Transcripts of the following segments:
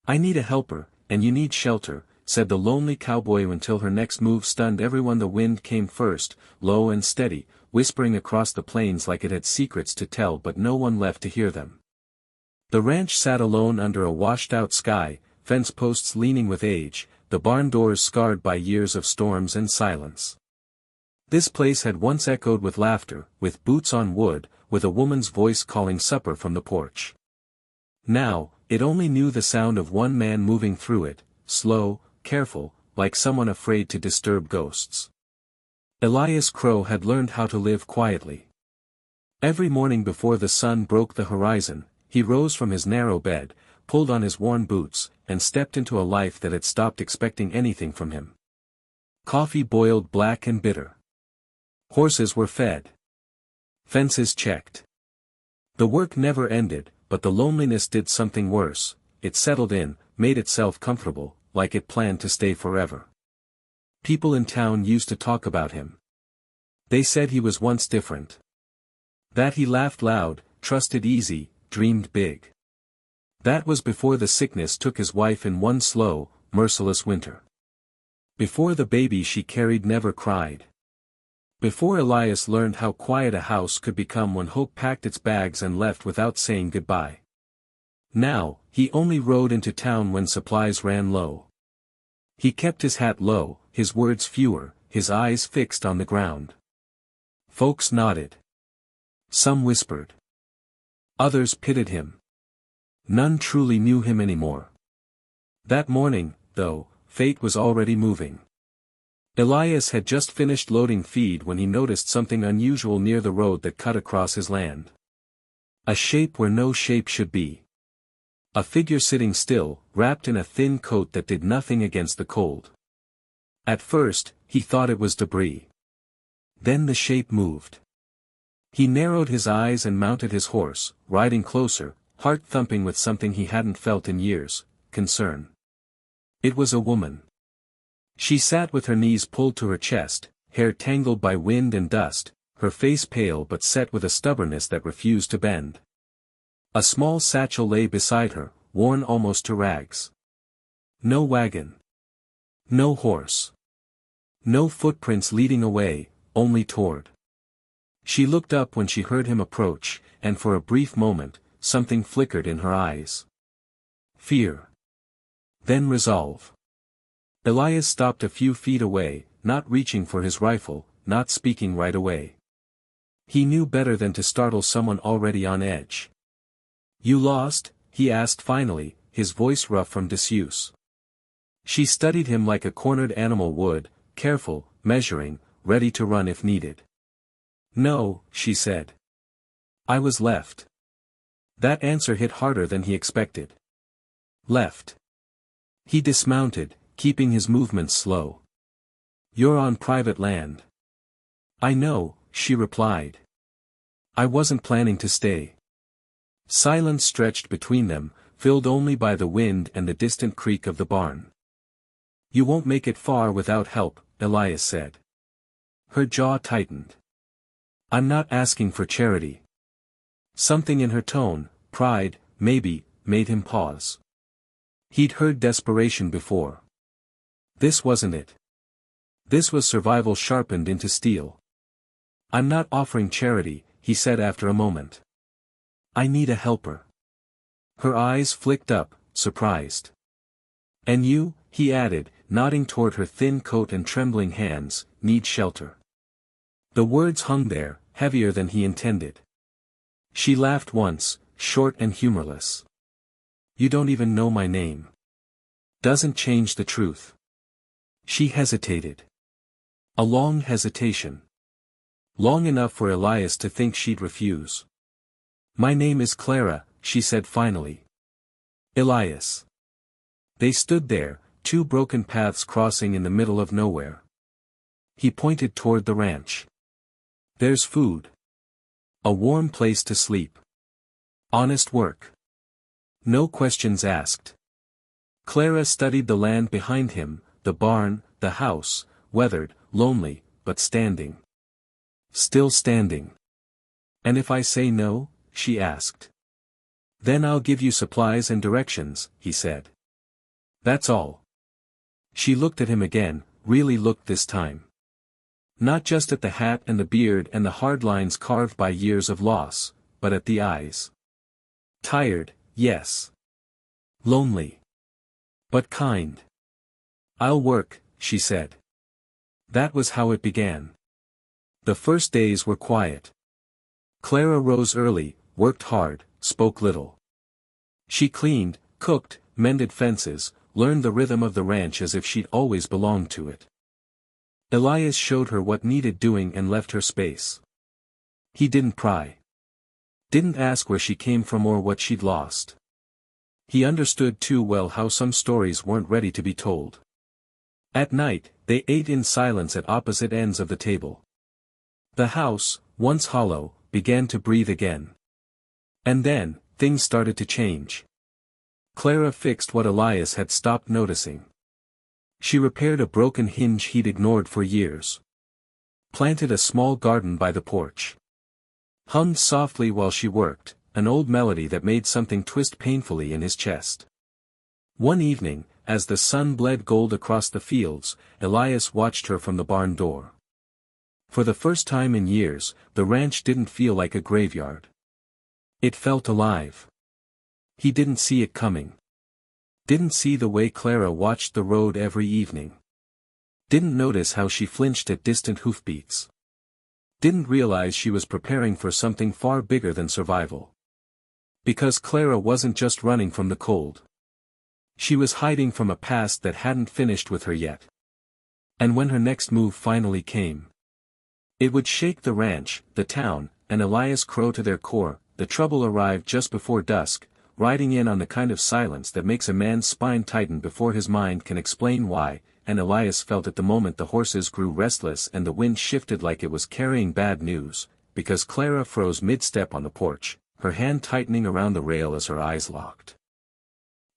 I need a helper, and you need shelter, said the lonely cowboy until her next move stunned everyone. The wind came first, low and steady, whispering across the plains like it had secrets to tell, but no one left to hear them. The ranch sat alone under a washed-out sky, fence posts leaning with age, the barn doors scarred by years of storms and silence. This place had once echoed with laughter, with boots on wood, with a woman's voice calling supper from the porch. Now, it only knew the sound of one man moving through it, slow, careful, like someone afraid to disturb ghosts. Elias Crow had learned how to live quietly. Every morning before the sun broke the horizon, he rose from his narrow bed, pulled on his worn boots, and stepped into a life that had stopped expecting anything from him. Coffee boiled black and bitter. Horses were fed. Fences checked. The work never ended, but the loneliness did something worse. It settled in, made itself comfortable, like it planned to stay forever. People in town used to talk about him. They said he was once different. That he laughed loud, trusted easy, dreamed big. That was before the sickness took his wife in one slow, merciless winter. Before the baby she carried never cried. Before Elias learned how quiet a house could become when hope packed its bags and left without saying goodbye. Now, he only rode into town when supplies ran low. He kept his hat low, his words fewer, his eyes fixed on the ground. Folks nodded. Some whispered. Others pitied him. None truly knew him anymore. That morning, though, fate was already moving. Elias had just finished loading feed when he noticed something unusual near the road that cut across his land. A shape where no shape should be. A figure sitting still, wrapped in a thin coat that did nothing against the cold. At first, he thought it was debris. Then the shape moved. He narrowed his eyes and mounted his horse, riding closer, heart thumping with something he hadn't felt in years, concern. It was a woman. She sat with her knees pulled to her chest, hair tangled by wind and dust, her face pale but set with a stubbornness that refused to bend. A small satchel lay beside her, worn almost to rags. No wagon. No horse. No footprints leading away, only toward. She looked up when she heard him approach, and for a brief moment, something flickered in her eyes. Fear. Then resolve. Elias stopped a few feet away, not reaching for his rifle, not speaking right away. He knew better than to startle someone already on edge. "You lost?" he asked finally, his voice rough from disuse. She studied him like a cornered animal would, careful, measuring, ready to run if needed. "No," she said. "I was left." That answer hit harder than he expected. Left. He dismounted, keeping his movements slow. "You're on private land." "I know," she replied. "I wasn't planning to stay." Silence stretched between them, filled only by the wind and the distant creak of the barn. "You won't make it far without help," Elias said. Her jaw tightened. "I'm not asking for charity." Something in her tone, pride, maybe, made him pause. He'd heard desperation before. This wasn't it. This was survival sharpened into steel. "I'm not offering charity," he said after a moment. "I need a helper." Her eyes flicked up, surprised. "And you," he added, nodding toward her thin coat and trembling hands, "need shelter." The words hung there, heavier than he intended. She laughed once, short and humorless. "You don't even know my name." "Doesn't change the truth." She hesitated. A long hesitation. Long enough for Elias to think she'd refuse. "My name is Clara," she said finally. "Elias." They stood there, two broken paths crossing in the middle of nowhere. He pointed toward the ranch. "There's food. A warm place to sleep. Honest work. No questions asked." Clara studied the land behind him, the barn, the house, weathered, lonely, but standing. Still standing. "And if I say no?" she asked. "Then I'll give you supplies and directions," he said. That's all. She looked at him again, really looked this time. Not just at the hat and the beard and the hard lines carved by years of loss, but at the eyes. Tired, yes. Lonely. But kind. I'll work, she said. That was how it began. The first days were quiet. Clara rose early, worked hard, spoke little. She cleaned, cooked, mended fences, learned the rhythm of the ranch as if she'd always belonged to it. Elias showed her what needed doing and left her space. He didn't pry. Didn't ask where she came from or what she'd lost. He understood too well how some stories weren't ready to be told. At night, they ate in silence at opposite ends of the table. The house, once hollow, began to breathe again. And then, things started to change. Clara fixed what Elias had stopped noticing. She repaired a broken hinge he'd ignored for years. Planted a small garden by the porch. Hummed softly while she worked, an old melody that made something twist painfully in his chest. One evening, as the sun bled gold across the fields, Elias watched her from the barn door. For the first time in years, the ranch didn't feel like a graveyard. It felt alive. He didn't see it coming. Didn't see the way Clara watched the road every evening. Didn't notice how she flinched at distant hoofbeats. Didn't realize she was preparing for something far bigger than survival. Because Clara wasn't just running from the cold. She was hiding from a past that hadn't finished with her yet. And when her next move finally came, it would shake the ranch, the town, and Elias Crow to their core. The trouble arrived just before dusk, riding in on the kind of silence that makes a man's spine tighten before his mind can explain why, and Elias felt at the moment the horses grew restless and the wind shifted like it was carrying bad news, because Clara froze mid-step on the porch, her hand tightening around the rail as her eyes locked.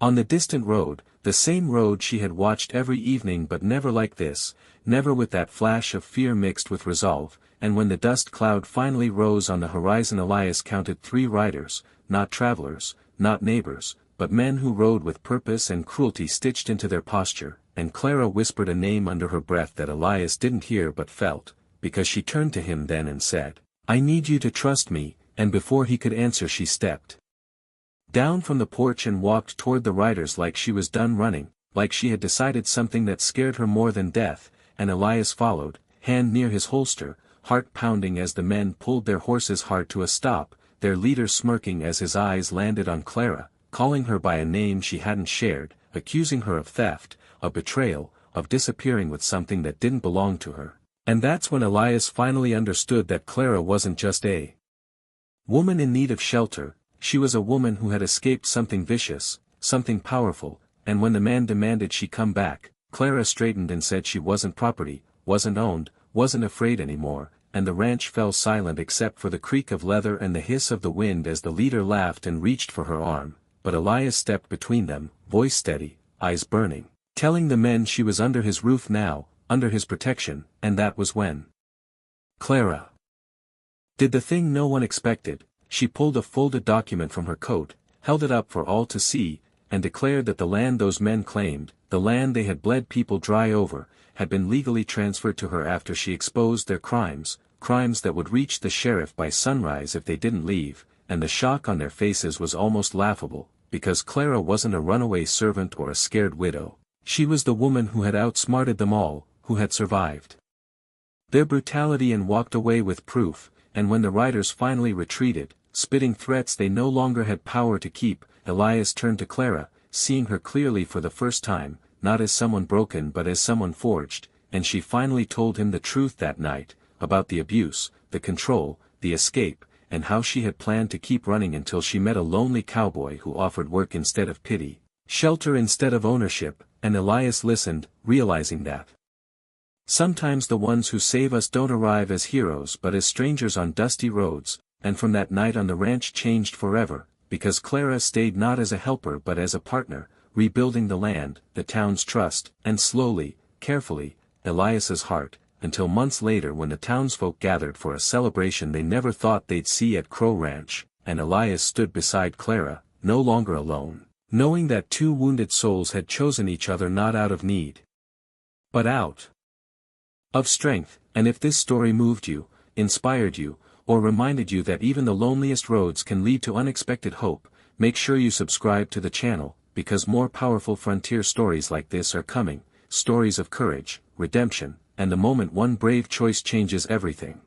On the distant road, the same road she had watched every evening but never like this, never with that flash of fear mixed with resolve, and when the dust cloud finally rose on the horizon Elias counted 3 riders, not travelers, not neighbors, but men who rode with purpose and cruelty stitched into their posture, and Clara whispered a name under her breath that Elias didn't hear but felt, because she turned to him then and said, "I need you to trust me," and before he could answer she stepped down from the porch and walked toward the riders like she was done running, like she had decided something that scared her more than death, and Elias followed, hand near his holster, heart pounding as the men pulled their horses hard to a stop, their leader smirking as his eyes landed on Clara, calling her by a name she hadn't shared, accusing her of theft, of betrayal, of disappearing with something that didn't belong to her. And that's when Elias finally understood that Clara wasn't just a woman in need of shelter, she was a woman who had escaped something vicious, something powerful, and when the man demanded she come back, Clara straightened and said she wasn't property, wasn't owned, wasn't afraid anymore, and the ranch fell silent except for the creak of leather and the hiss of the wind as the leader laughed and reached for her arm, but Elias stepped between them, voice steady, eyes burning, telling the men she was under his roof now, under his protection, and that was when Clara did the thing no one expected. She pulled a folded document from her coat, held it up for all to see, and declared that the land those men claimed, the land they had bled people dry over, had been legally transferred to her after she exposed their crimes, crimes that would reach the sheriff by sunrise if they didn't leave, and the shock on their faces was almost laughable, because Clara wasn't a runaway servant or a scared widow, she was the woman who had outsmarted them all, who had survived their brutality and walked away with proof, and when the riders finally retreated, spitting threats they no longer had power to keep, Elias turned to Clara, seeing her clearly for the first time, not as someone broken but as someone forged, and she finally told him the truth that night, about the abuse, the control, the escape, and how she had planned to keep running until she met a lonely cowboy who offered work instead of pity, shelter instead of ownership, and Elias listened, realizing that sometimes the ones who save us don't arrive as heroes but as strangers on dusty roads, and from that night on the ranch changed forever, because Clara stayed not as a helper but as a partner, rebuilding the land, the town's trust, and slowly, carefully, Elias's heart, until months later when the townsfolk gathered for a celebration they never thought they'd see at Crow Ranch, and Elias stood beside Clara, no longer alone, knowing that two wounded souls had chosen each other not out of need, but out of strength. And if this story moved you, inspired you, or reminded you that even the loneliest roads can lead to unexpected hope, make sure you subscribe to the channel, because more powerful frontier stories like this are coming, stories of courage, redemption, and the moment one brave choice changes everything.